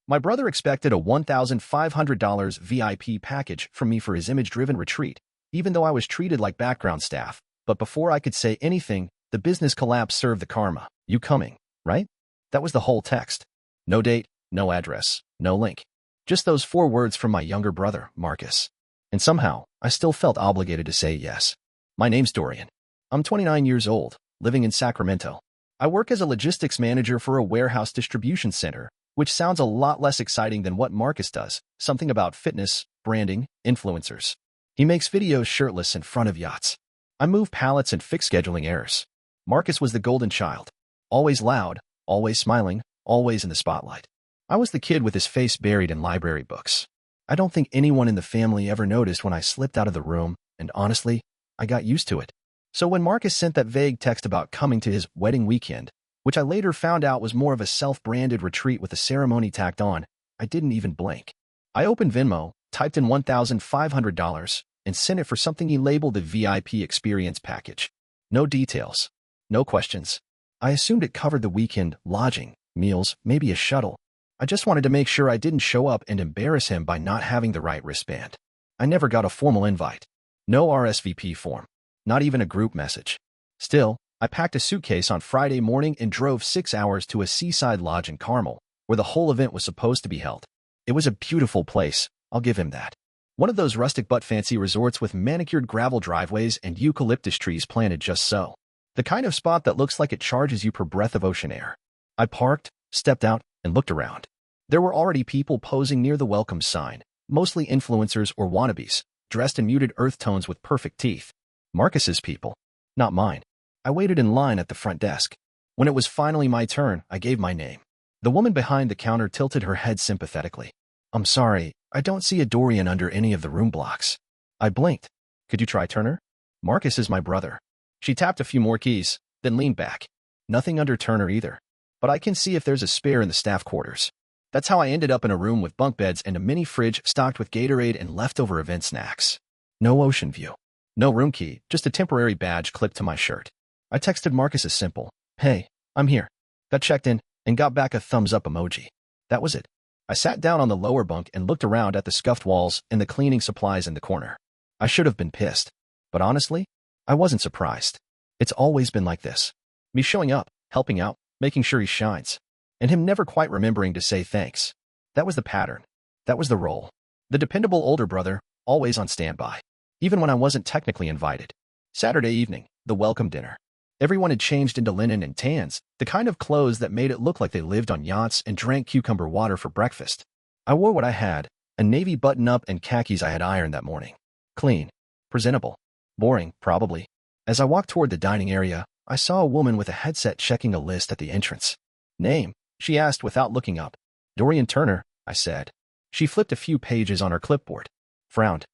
My brother expected a $1,500 VIP package from me for his image-driven retreat, even though I was treated like background staff. But before I could say anything, the business collapse served the karma. You coming, right? That was the whole text. No date, no address, no link. Just those 4 words from my younger brother, Marcus. And somehow, I still felt obligated to say yes. My name's Dorian. I'm 29 years old, living in Sacramento. I work as a logistics manager for a warehouse distribution center, which sounds a lot less exciting than what Marcus does, something about fitness, branding, influencers. He makes videos shirtless in front of yachts. I move pallets and fix scheduling errors. Marcus was the golden child. Always loud, always smiling, always in the spotlight. I was the kid with his face buried in library books. I don't think anyone in the family ever noticed when I slipped out of the room, and honestly, I got used to it. So when Marcus sent that vague text about coming to his wedding weekend, which I later found out was more of a self-branded retreat with a ceremony tacked on, I didn't even blink. I opened Venmo, typed in $1,500, and sent it for something he labeled the VIP experience package. No details. No questions. I assumed it covered the weekend, lodging, meals, maybe a shuttle. I just wanted to make sure I didn't show up and embarrass him by not having the right wristband. I never got a formal invite. No RSVP form. Not even a group message. Still, I packed a suitcase on Friday morning and drove 6 hours to a seaside lodge in Carmel, where the whole event was supposed to be held. It was a beautiful place, I'll give him that. One of those rustic but fancy resorts with manicured gravel driveways and eucalyptus trees planted just so. The kind of spot that looks like it charges you per breath of ocean air. I parked, stepped out, and looked around. There were already people posing near the welcome sign, mostly influencers or wannabes, dressed in muted earth tones with perfect teeth. Marcus's people, not mine. I waited in line at the front desk. When it was finally my turn, I gave my name. The woman behind the counter tilted her head sympathetically. I'm sorry, I don't see a Dorian under any of the room blocks. I blinked. Could you try Turner? Marcus is my brother. She tapped a few more keys, then leaned back. Nothing under Turner either. But I can see if there's a spare in the staff quarters. That's how I ended up in a room with bunk beds and a mini fridge stocked with Gatorade and leftover event snacks. No ocean view. No room key, just a temporary badge clipped to my shirt. I texted Marcus a simple, "Hey, I'm here." Got checked in and got back a thumbs up emoji. That was it. I sat down on the lower bunk and looked around at the scuffed walls and the cleaning supplies in the corner. I should have been pissed. But honestly, I wasn't surprised. It's always been like this. Me showing up, helping out, making sure he shines. And him never quite remembering to say thanks. That was the pattern. That was the role. The dependable older brother, always on standby. Even when I wasn't technically invited. Saturday evening, the welcome dinner. Everyone had changed into linen and tans, the kind of clothes that made it look like they lived on yachts and drank cucumber water for breakfast. I wore what I had, a navy button-up and khakis I had ironed that morning. Clean. Presentable. Boring, probably. As I walked toward the dining area, I saw a woman with a headset checking a list at the entrance. Name? She asked without looking up. Dorian Turner, I said. She flipped a few pages on her clipboard. Frowned.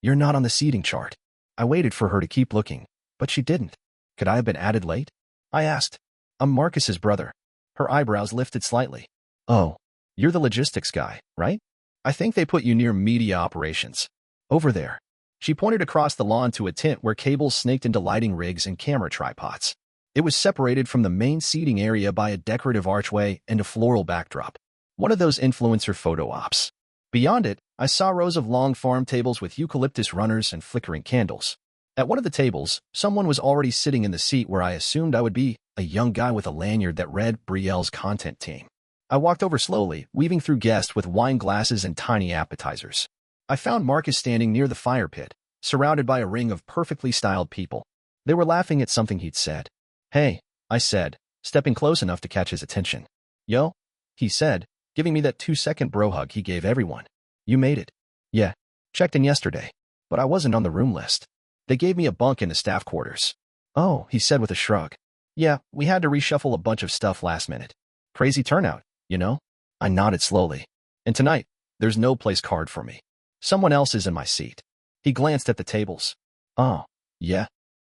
You're not on the seating chart. I waited for her to keep looking, but she didn't. Could I have been added late? I asked. I'm Marcus's brother. Her eyebrows lifted slightly. Oh, you're the logistics guy, right? I think they put you near media operations. Over there. She pointed across the lawn to a tent where cables snaked into lighting rigs and camera tripods. It was separated from the main seating area by a decorative archway and a floral backdrop. One of those influencer photo ops. Beyond it, I saw rows of long farm tables with eucalyptus runners and flickering candles. At one of the tables, someone was already sitting in the seat where I assumed I would be, a young guy with a lanyard that read Brielle's content team. I walked over slowly, weaving through guests with wine glasses and tiny appetizers. I found Marcus standing near the fire pit, surrounded by a ring of perfectly styled people. They were laughing at something he'd said. Hey, I said, stepping close enough to catch his attention. Yo, he said, giving me that 2-second bro hug he gave everyone. You made it. Yeah, checked in yesterday, but I wasn't on the room list. They gave me a bunk in the staff quarters. Oh, he said with a shrug. Yeah, we had to reshuffle a bunch of stuff last minute. Crazy turnout, you know? I nodded slowly. And tonight, there's no place card for me. Someone else is in my seat. He glanced at the tables. Oh, yeah.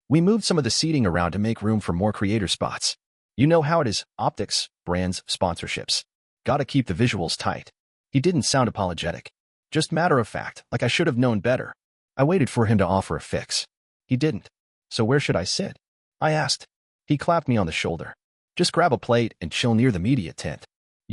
We moved some of the seating around to make room for more creator spots. You know how it is, optics, brands, sponsorships. Gotta keep the visuals tight. He didn't sound apologetic. Just matter of fact, like I should have known better. I waited for him to offer a fix. He didn't. So where should I sit? I asked. He clapped me on the shoulder. Just grab a plate and chill near the media tent.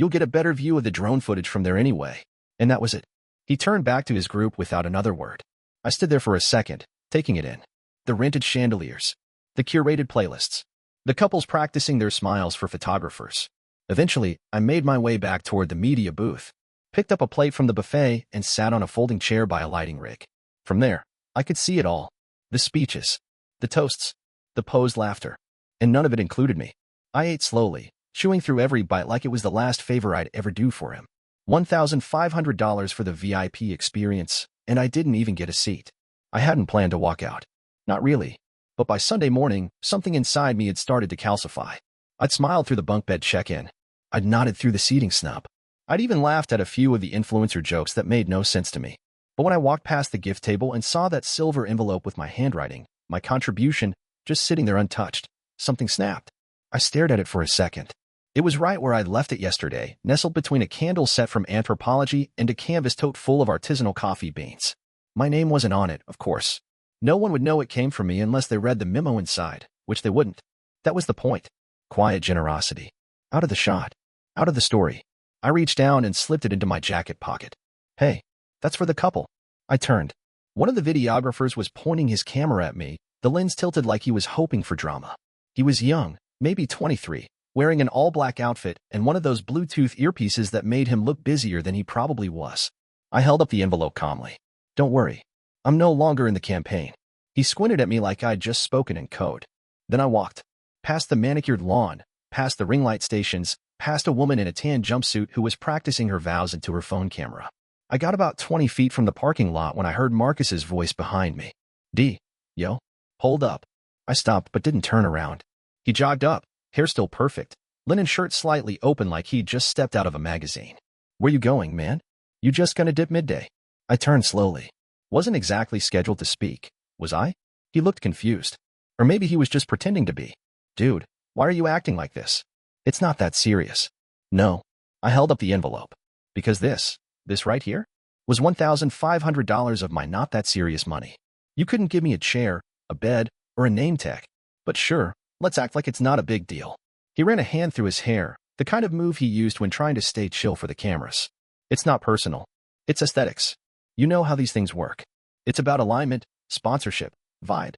You'll get a better view of the drone footage from there anyway. And that was it. He turned back to his group without another word. I stood there for a second, taking it in. The rented chandeliers. The curated playlists. The couples practicing their smiles for photographers. Eventually, I made my way back toward the media booth, picked up a plate from the buffet, and sat on a folding chair by a lighting rig. From there, I could see it all. The speeches, the toasts, the posed laughter. And none of it included me. I ate slowly, chewing through every bite like it was the last favor I'd ever do for him. $1,500 for the VIP experience, and I didn't even get a seat. I hadn't planned to walk out. Not really. But by Sunday morning, something inside me had started to calcify. I'd smiled through the bunk bed check-in. I'd nodded through the seating snub. I'd even laughed at a few of the influencer jokes that made no sense to me. But when I walked past the gift table and saw that silver envelope with my handwriting, my contribution, just sitting there untouched, something snapped. I stared at it for a second. It was right where I'd left it yesterday, nestled between a candle set from Anthropology and a canvas tote full of artisanal coffee beans. My name wasn't on it, of course. No one would know it came from me unless they read the memo inside, which they wouldn't. That was the point. Quiet generosity. Out of the shot. Out of the story. I reached down and slipped it into my jacket pocket. Hey, that's for the couple. I turned. One of the videographers was pointing his camera at me, the lens tilted like he was hoping for drama. He was young, maybe 23, wearing an all-black outfit and one of those Bluetooth earpieces that made him look busier than he probably was. I held up the envelope calmly. Don't worry. I'm no longer in the campaign. He squinted at me like I'd just spoken in code. Then I walked. Past the manicured lawn, past the ring light stations, past a woman in a tan jumpsuit who was practicing her vows into her phone camera. I got about 20 feet from the parking lot when I heard Marcus's voice behind me. D, yo, hold up. I stopped but didn't turn around. He jogged up, hair still perfect, linen shirt slightly open like he'd just stepped out of a magazine. Where you going, man? You just gonna dip midday? I turned slowly. Wasn't exactly scheduled to speak, was I? He looked confused. Or maybe he was just pretending to be. Dude, why are you acting like this? It's not that serious. No. I held up the envelope. Because this right here, was $1,500 of my not that serious money. You couldn't give me a chair, a bed, or a name tag. But sure, let's act like it's not a big deal. He ran a hand through his hair, the kind of move he used when trying to stay chill for the cameras. It's not personal. It's aesthetics. You know how these things work. It's about alignment, sponsorship, vibe.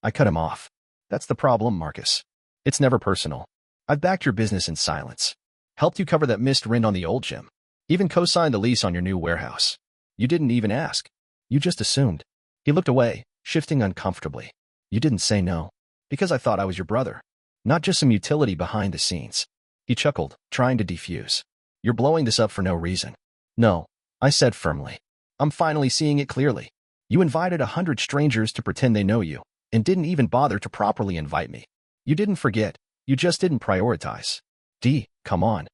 I cut him off. That's the problem, Marcus. It's never personal. I've backed your business in silence. Helped you cover that missed rent on the old gym. Even co-signed the lease on your new warehouse. You didn't even ask. You just assumed. He looked away, shifting uncomfortably. You didn't say no. Because I thought I was your brother. Not just some utility behind the scenes. He chuckled, trying to defuse. You're blowing this up for no reason. No, I said firmly. I'm finally seeing it clearly. You invited 100 strangers to pretend they know you, and didn't even bother to properly invite me. You didn't forget. You just didn't prioritize. D, come on.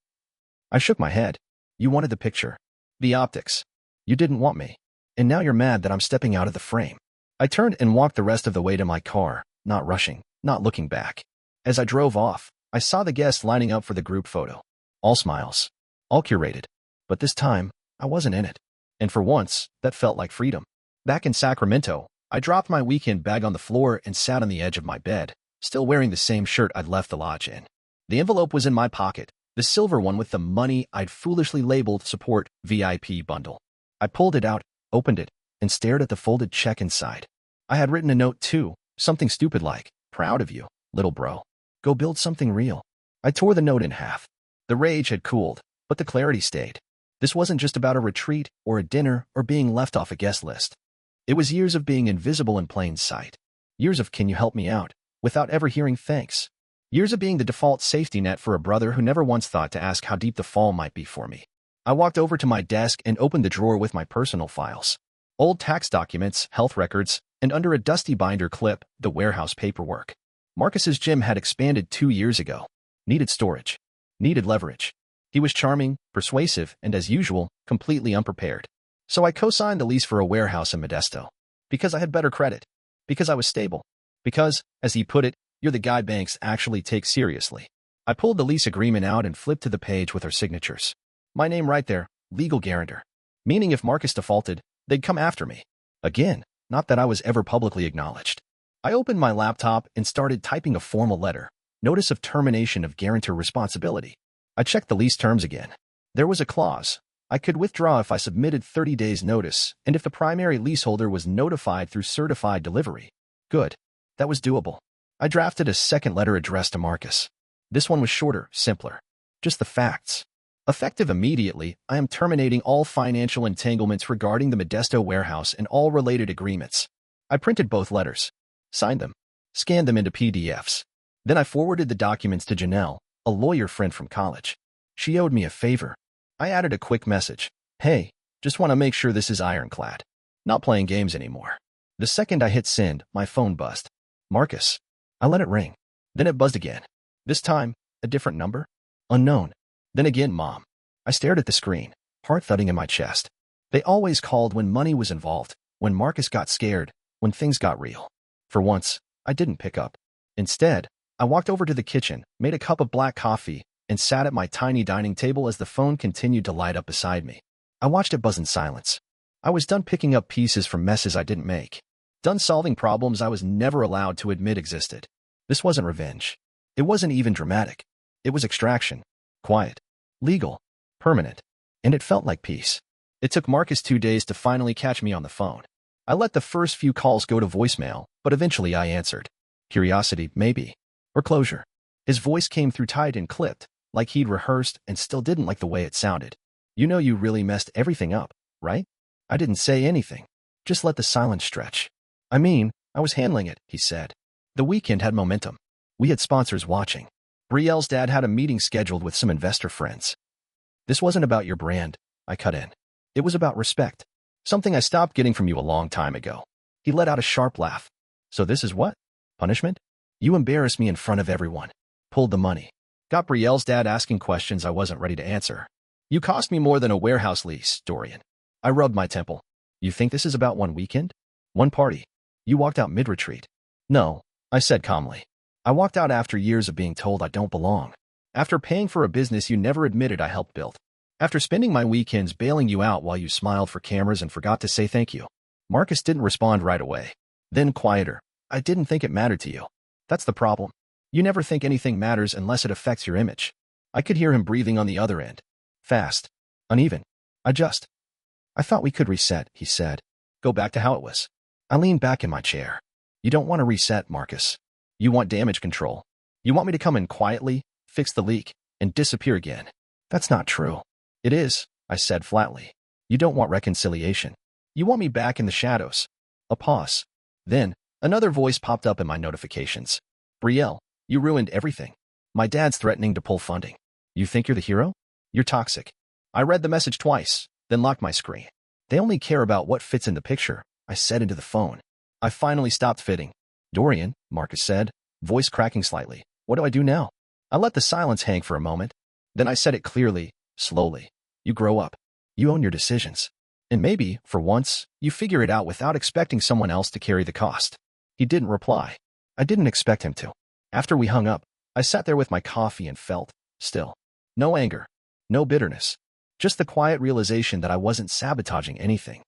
I shook my head. You wanted the picture. The optics. You didn't want me. And now you're mad that I'm stepping out of the frame. I turned and walked the rest of the way to my car, not rushing, not looking back. As I drove off, I saw the guests lining up for the group photo. All smiles. All curated. But this time, I wasn't in it. And for once, that felt like freedom. Back in Sacramento, I dropped my weekend bag on the floor and sat on the edge of my bed, still wearing the same shirt I'd left the lodge in. The envelope was in my pocket, the silver one with the money I'd foolishly labeled Support VIP bundle. I pulled it out, opened it, and stared at the folded check inside. I had written a note too, something stupid like, proud of you, little bro. Go build something real. I tore the note in half. The rage had cooled, but the clarity stayed. This wasn't just about a retreat or a dinner or being left off a guest list. It was years of being invisible in plain sight. Years of can you help me out, without ever hearing thanks. Years of being the default safety net for a brother who never once thought to ask how deep the fall might be for me. I walked over to my desk and opened the drawer with my personal files. Old tax documents, health records, and under a dusty binder clip, the warehouse paperwork. Marcus's gym had expanded 2 years ago. Needed storage. Needed leverage. He was charming, persuasive, and as usual, completely unprepared. So I co-signed the lease for a warehouse in Modesto. Because I had better credit. Because I was stable. Because, as he put it, you're the guy banks actually take seriously. I pulled the lease agreement out and flipped to the page with our signatures. My name right there, legal guarantor. Meaning if Marcus defaulted, they'd come after me. Again, not that I was ever publicly acknowledged. I opened my laptop and started typing a formal letter. Notice of termination of guarantor responsibility. I checked the lease terms again. There was a clause. I could withdraw if I submitted 30 days' notice and if the primary leaseholder was notified through certified delivery. Good. That was doable. I drafted a second letter addressed to Marcus. This one was shorter, simpler. Just the facts. Effective immediately, I am terminating all financial entanglements regarding the Modesto warehouse and all related agreements. I printed both letters, signed them, scanned them into PDFs. Then I forwarded the documents to Janelle, a lawyer friend from college. She owed me a favor. I added a quick message. Hey, just want to make sure this is ironclad. Not playing games anymore. The second I hit send, my phone buzzed. Marcus. I let it ring. Then it buzzed again. This time, a different number? Unknown. Then again, Mom. I stared at the screen, heart thudding in my chest. They always called when money was involved, when Marcus got scared, when things got real. For once, I didn't pick up. Instead, I walked over to the kitchen, made a cup of black coffee, and sat at my tiny dining table as the phone continued to light up beside me. I watched it buzz in silence. I was done picking up pieces from messes I didn't make. Done solving problems I was never allowed to admit existed. This wasn't revenge. It wasn't even dramatic. It was extraction. Quiet. Legal. Permanent. And it felt like peace. It took Marcus 2 days to finally catch me on the phone. I let the first few calls go to voicemail, but eventually I answered. Curiosity, maybe. Or closure. His voice came through tight and clipped, like he'd rehearsed and still didn't like the way it sounded. You know you really messed everything up, right? I didn't say anything. Just let the silence stretch. I mean, I was handling it, he said. The weekend had momentum. We had sponsors watching. Brielle's dad had a meeting scheduled with some investor friends. This wasn't about your brand, I cut in. It was about respect. Something I stopped getting from you a long time ago. He let out a sharp laugh. So this is what? Punishment? You embarrassed me in front of everyone. Pulled the money. Got Brielle's dad asking questions I wasn't ready to answer. You cost me more than a warehouse lease, Dorian. I rubbed my temple. You think this is about one weekend? One party? You walked out mid-retreat. No, I said calmly. I walked out after years of being told I don't belong. After paying for a business you never admitted I helped build. After spending my weekends bailing you out while you smiled for cameras and forgot to say thank you. Marcus didn't respond right away. Then quieter. I didn't think it mattered to you. That's the problem. You never think anything matters unless it affects your image. I could hear him breathing on the other end. Fast. Uneven. I thought we could reset, he said. Go back to how it was. I leaned back in my chair. You don't want to reset, Marcus. You want damage control. You want me to come in quietly, fix the leak, and disappear again. That's not true. It is, I said flatly. You don't want reconciliation. You want me back in the shadows. A pause. Then, another voice popped up in my notifications. Brielle, you ruined everything. My dad's threatening to pull funding. You think you're the hero? You're toxic. I read the message twice, then locked my screen. They only care about what fits in the picture, I said into the phone. I finally stopped fitting. Dorian, Marcus said, voice cracking slightly. What do I do now? I let the silence hang for a moment. Then I said it clearly, slowly. You grow up. You own your decisions. And maybe, for once, you figure it out without expecting someone else to carry the cost. He didn't reply. I didn't expect him to. After we hung up, I sat there with my coffee and felt, still. No anger. No bitterness. Just the quiet realization that I wasn't sabotaging anything.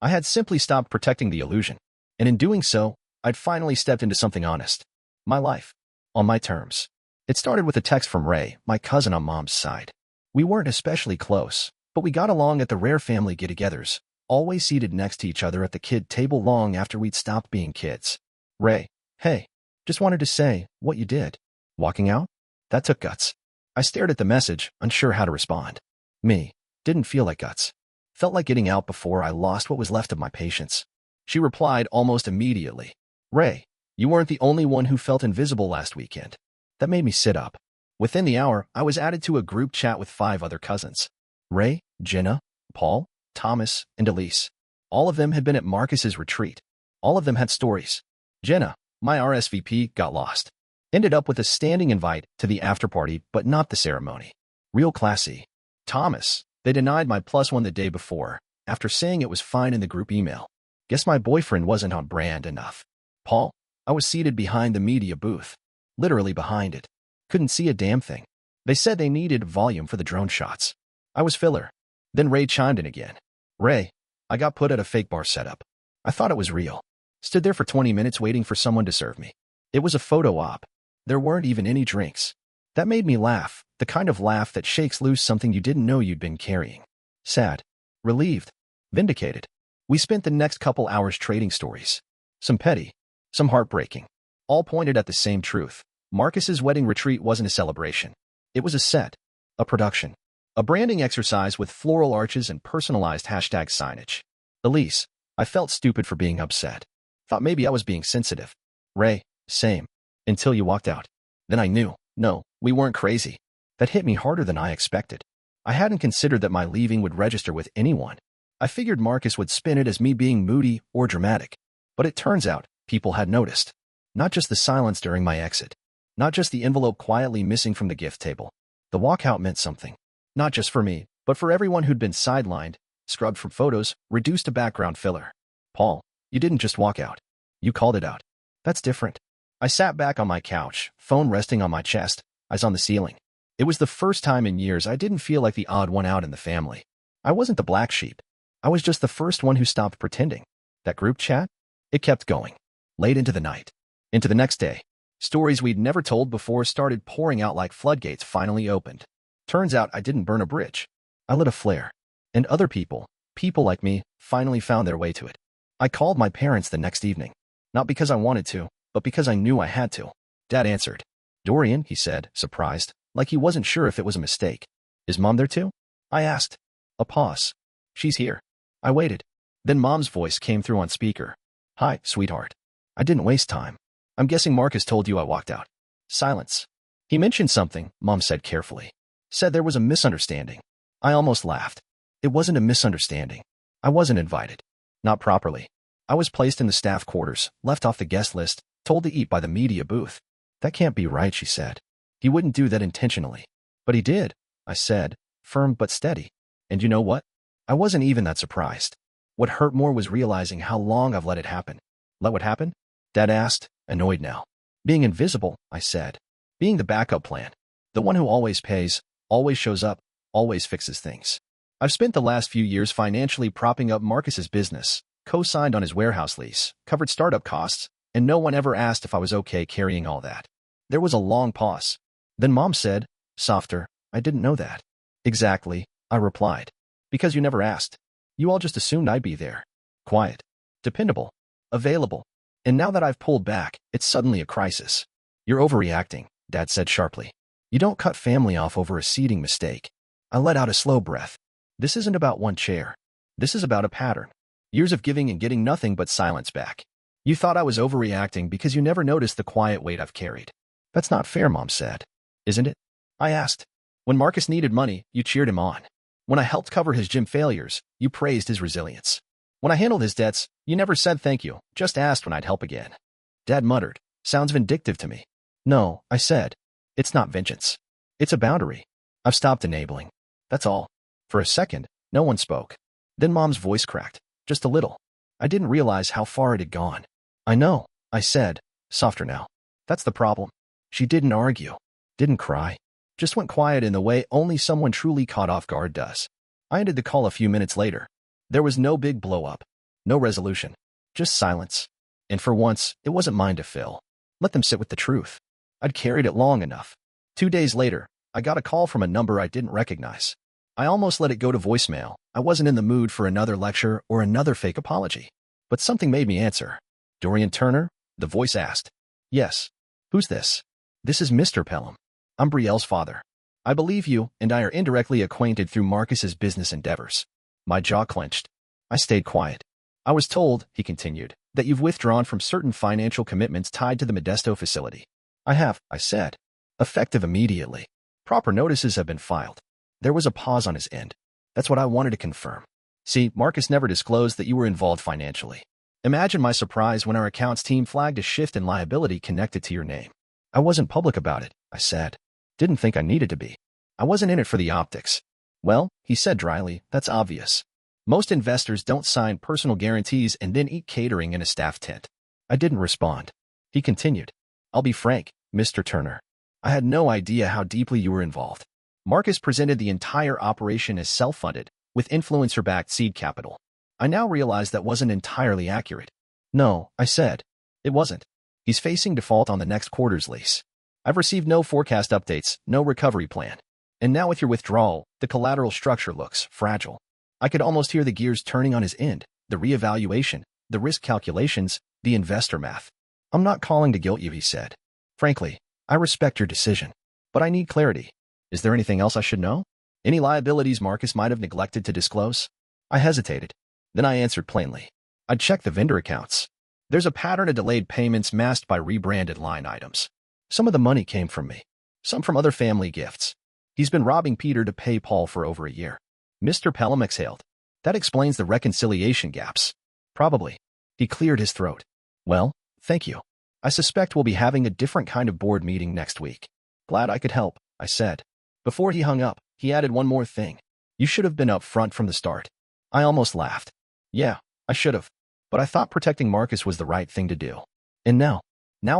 I had simply stopped protecting the illusion. And in doing so, I'd finally stepped into something honest. My life. On my terms. It started with a text from Ray, my cousin on Mom's side. We weren't especially close, but we got along at the rare family get-togethers, always seated next to each other at the kid table long after we'd stopped being kids. Ray, hey, just wanted to say what you did. Walking out? That took guts. I stared at the message, unsure how to respond. Me. Didn't feel like guts. Felt like getting out before I lost what was left of my patience. She replied almost immediately. Ray, you weren't the only one who felt invisible last weekend. That made me sit up. Within the hour, I was added to a group chat with 5 other cousins. Ray, Jenna, Paul, Thomas, and Elise. All of them had been at Marcus's retreat. All of them had stories. Jenna, my RSVP, got lost. Ended up with a standing invite to the after-party, but not the ceremony. Real classy. Thomas, they denied my +1 the day before, after saying it was fine in the group email. Guess my boyfriend wasn't on brand enough. Paul, I was seated behind the media booth. Literally behind it. Couldn't see a damn thing. They said they needed volume for the drone shots. I was filler. Then Ray chimed in again. Ray, I got put at a fake bar setup. I thought it was real. Stood there for 20 minutes waiting for someone to serve me. It was a photo op. There weren't even any drinks. That made me laugh, The kind of laugh that shakes loose something you didn't know you'd been carrying. Sad. Relieved. Vindicated. We spent the next couple hours trading stories. Some petty. Some heartbreaking. All pointed at the same truth. Marcus's wedding retreat wasn't a celebration. It was a set. A production. A branding exercise with floral arches and personalized hashtag signage. Elise, I felt stupid for being upset. Thought maybe I was being sensitive. Ray, same. Until you walked out. Then I knew, no, we weren't crazy. That hit me harder than I expected. I hadn't considered that my leaving would register with anyone. I figured Marcus would spin it as me being moody or dramatic. But it turns out, people had noticed. Not just the silence during my exit. Not just the envelope quietly missing from the gift table. The walkout meant something. Not just for me, but for everyone who'd been sidelined, scrubbed from photos, reduced to background filler. Paul, you didn't just walk out. You called it out. That's different. I sat back on my couch, phone resting on my chest, eyes on the ceiling. It was the first time in years I didn't feel like the odd one out in the family. I wasn't the black sheep. I was just the first one who stopped pretending. That group chat? It kept going. Late into the night. Into the next day. Stories we'd never told before started pouring out like floodgates finally opened. Turns out I didn't burn a bridge. I lit a flare. And other people like me, finally found their way to it. I called my parents the next evening. Not because I wanted to, but because I knew I had to. Dad answered. Dorian, he said, surprised, like he wasn't sure if it was a mistake. Is Mom there too? I asked. A pause. She's here. I waited. Then Mom's voice came through on speaker. Hi, sweetheart. I didn't waste time. I'm guessing Marcus told you I walked out. Silence. He mentioned something, Mom said carefully. Said there was a misunderstanding. I almost laughed. It wasn't a misunderstanding. I wasn't invited. Not properly. I was placed in the staff quarters, left off the guest list, told to eat by the media booth. That can't be right, she said. He wouldn't do that intentionally. But he did, I said, firm but steady. And you know what? I wasn't even that surprised. What hurt more was realizing how long I've let it happen. Let what happen? Dad asked, annoyed now. Being invisible, I said. Being the backup plan. The one who always pays, always shows up, always fixes things. I've spent the last few years financially propping up Marcus's business, co-signed on his warehouse lease, covered startup costs, and no one ever asked if I was okay carrying all that. There was a long pause. Then Mom said, softer, I didn't know that. Exactly, I replied. Because you never asked. You all just assumed I'd be there. Quiet. Dependable. Available. And now that I've pulled back, it's suddenly a crisis. You're overreacting, Dad said sharply. You don't cut family off over a seating mistake. I let out a slow breath. This isn't about one chair. This is about a pattern. Years of giving and getting nothing but silence back. You thought I was overreacting because you never noticed the quiet weight I've carried. That's not fair, Mom said. Isn't it? I asked. When Marcus needed money, you cheered him on. When I helped cover his gym failures, you praised his resilience. When I handled his debts, you never said thank you, just asked when I'd help again. Dad muttered. Sounds vindictive to me. No, I said. It's not vengeance. It's a boundary. I've stopped enabling. That's all. For a second, no one spoke. Then Mom's voice cracked. Just a little. I didn't realize how far it had gone. I know, I said, softer now. That's the problem. She didn't argue. Didn't cry. Just went quiet in the way only someone truly caught off guard does. I ended the call a few minutes later. There was no big blow-up. No resolution. Just silence. And for once, it wasn't mine to fill. Let them sit with the truth. I'd carried it long enough. 2 days later, I got a call from a number I didn't recognize. I almost let it go to voicemail. I wasn't in the mood for another lecture or another fake apology. But something made me answer. Dorian Turner? The voice asked. Yes. Who's this? This is Mr. Pelham. I'm Brielle's father. I believe you and I are indirectly acquainted through Marcus's business endeavors. My jaw clenched. I stayed quiet. I was told, he continued, that you've withdrawn from certain financial commitments tied to the Modesto facility. I have, I said. Effective immediately. Proper notices have been filed. There was a pause on his end. That's what I wanted to confirm. See, Marcus never disclosed that you were involved financially. Imagine my surprise when our accounts team flagged a shift in liability connected to your name. I wasn't public about it, I said. Didn't think I needed to be. I wasn't in it for the optics. Well, he said dryly, that's obvious. Most investors don't sign personal guarantees and then eat catering in a staff tent. I didn't respond. He continued. I'll be frank, Mr. Turner. I had no idea how deeply you were involved. Marcus presented the entire operation as self-funded, with influencer-backed seed capital. I now realize that wasn't entirely accurate. No, I said. It wasn't. He's facing default on the next quarter's lease. I've received no forecast updates, no recovery plan. And now with your withdrawal, the collateral structure looks fragile. I could almost hear the gears turning on his end, the reevaluation, the risk calculations, the investor math. I'm not calling to guilt you, he said. Frankly, I respect your decision, but I need clarity. Is there anything else I should know? Any liabilities Marcus might have neglected to disclose? I hesitated. Then I answered plainly. I'd checked the vendor accounts. There's a pattern of delayed payments masked by rebranded line items. Some of the money came from me, some from other family gifts. He's been robbing Peter to pay Paul for over a year. Mr. Pelham exhaled. That explains the reconciliation gaps. Probably. He cleared his throat. Well, thank you. I suspect we'll be having a different kind of board meeting next week. Glad I could help, I said. Before he hung up, he added one more thing. You should have been up front from the start. I almost laughed. Yeah, I should have. But I thought protecting Marcus was the right thing to do. And now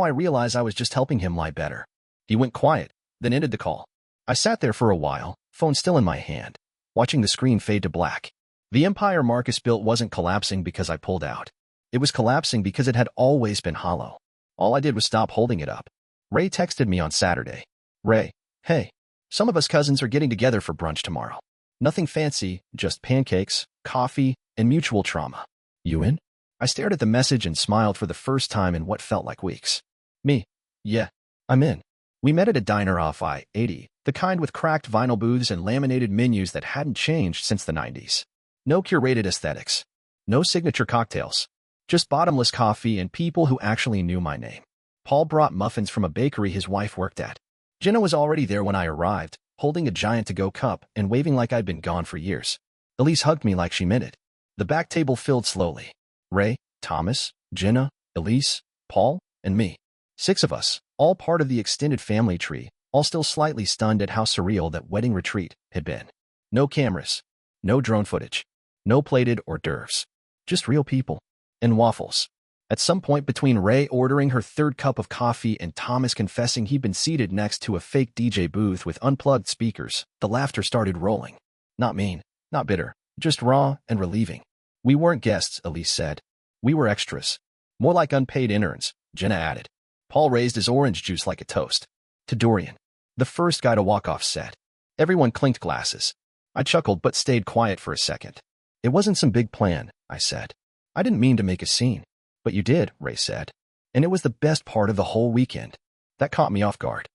I realize I was just helping him lie better. He went quiet, then ended the call. I sat there for a while, phone still in my hand, watching the screen fade to black. The empire Marcus built wasn't collapsing because I pulled out. It was collapsing because it had always been hollow. All I did was stop holding it up. Ray texted me on Saturday. Ray, hey, some of us cousins are getting together for brunch tomorrow. Nothing fancy, just pancakes, coffee, and mutual trauma. You in? I stared at the message and smiled for the first time in what felt like weeks. Me? Yeah, I'm in. We met at a diner off I-80, the kind with cracked vinyl booths and laminated menus that hadn't changed since the 90s. No curated aesthetics. No signature cocktails. Just bottomless coffee and people who actually knew my name. Paul brought muffins from a bakery his wife worked at. Jenna was already there when I arrived, holding a giant to-go cup and waving like I'd been gone for years. Elise hugged me like she meant it. The back table filled slowly. Ray, Thomas, Jenna, Elise, Paul, and me. 6 of us, all part of the extended family tree, all still slightly stunned at how surreal that wedding retreat had been. No cameras, no drone footage, no plated hors d'oeuvres. Just real people. And waffles. At some point between Ray ordering her 3rd cup of coffee and Thomas confessing he'd been seated next to a fake DJ booth with unplugged speakers, the laughter started rolling. Not mean, not bitter, just raw and relieving. We weren't guests, Elise said. We were extras. More like unpaid interns, Jenna added. Paul raised his orange juice like a toast. To Dorian, the first guy to walk off set. Everyone clinked glasses. I chuckled but stayed quiet for a second. It wasn't some big plan, I said. I didn't mean to make a scene. But you did, Ray said. And it was the best part of the whole weekend. That caught me off guard.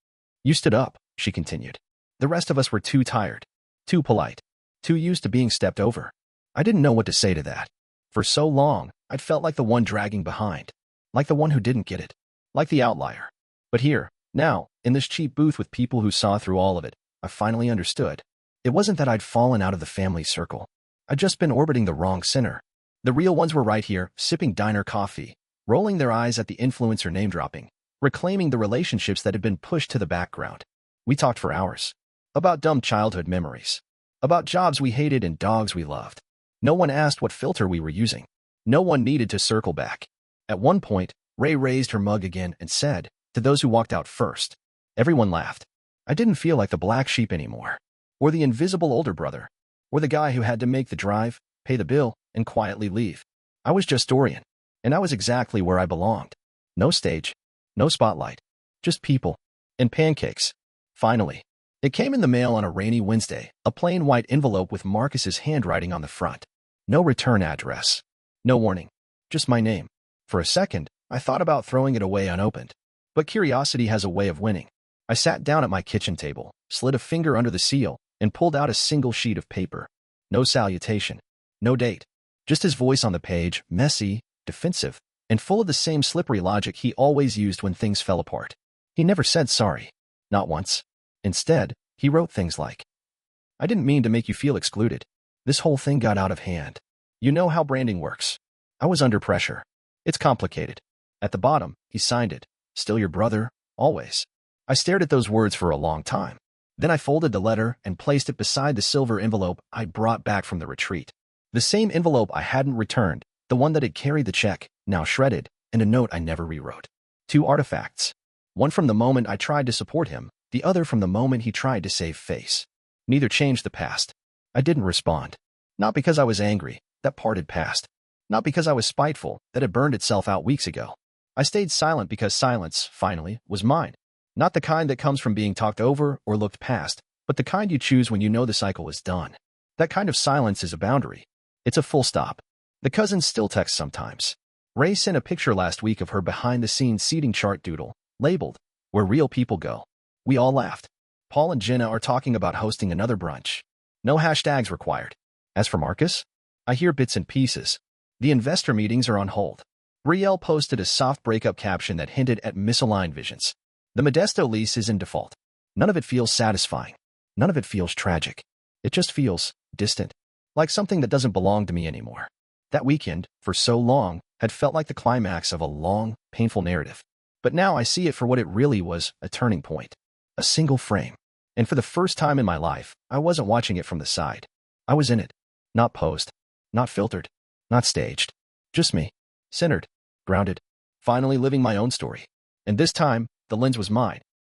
You stood up, she continued. The rest of us were too tired, too polite, too used to being stepped over. I didn't know what to say to that. For so long, I'd felt like the one dragging behind, like the one who didn't get it, like the outlier. But here, now, in this cheap booth with people who saw through all of it, I finally understood. It wasn't that I'd fallen out of the family circle. I'd just been orbiting the wrong center. The real ones were right here, sipping diner coffee, rolling their eyes at the influencer name-dropping, reclaiming the relationships that had been pushed to the background. We talked for hours. About dumb childhood memories. About jobs we hated and dogs we loved. No one asked what filter we were using. No one needed to circle back. At one point, Ray raised her mug again and said, to those who walked out first. Everyone laughed. I didn't feel like the black sheep anymore. Or the invisible older brother. Or the guy who had to make the drive, pay the bill, and quietly leave. I was just Dorian. And I was exactly where I belonged. No stage. No spotlight. Just people. And pancakes. Finally. It came in the mail on a rainy Wednesday, a plain white envelope with Marcus's handwriting on the front. No return address. No warning. Just my name. For a second, I thought about throwing it away unopened. But curiosity has a way of winning. I sat down at my kitchen table, slid a finger under the seal, and pulled out a single sheet of paper. No salutation. No date. Just his voice on the page, messy, defensive, and full of the same slippery logic he always used when things fell apart. He never said sorry. Not once. Instead, he wrote things like, I didn't mean to make you feel excluded. This whole thing got out of hand. You know how branding works. I was under pressure. It's complicated. At the bottom, he signed it. Still your brother, always. I stared at those words for a long time. Then I folded the letter and placed it beside the silver envelope I'd brought back from the retreat. The same envelope I hadn't returned, the one that had carried the check, now shredded, and a note I never rewrote. 2 artifacts. One from the moment I tried to support him, the other from the moment he tried to save face. Neither changed the past. I didn't respond. Not because I was angry, that part had passed. Not because I was spiteful, that had burned itself out weeks ago. I stayed silent because silence, finally, was mine. Not the kind that comes from being talked over or looked past, but the kind you choose when you know the cycle is done. That kind of silence is a boundary. It's a full stop. The cousins still text sometimes. Ray sent a picture last week of her behind-the-scenes seating chart doodle, labeled, "Where Real People Go." We all laughed. Paul and Jenna are talking about hosting another brunch. No hashtags required. As for Marcus, I hear bits and pieces. The investor meetings are on hold. Riel posted a soft breakup caption that hinted at misaligned visions. The Modesto lease is in default. None of it feels satisfying. None of it feels tragic. It just feels distant, like something that doesn't belong to me anymore. That weekend, for so long, had felt like the climax of a long, painful narrative. But now I see it for what it really was, a turning point. A single frame. And for the first time in my life, I wasn't watching it from the side. I was in it. Not posed. Not filtered. Not staged. Just me. Centered. Grounded. Finally living my own story. And this time, the lens was mine.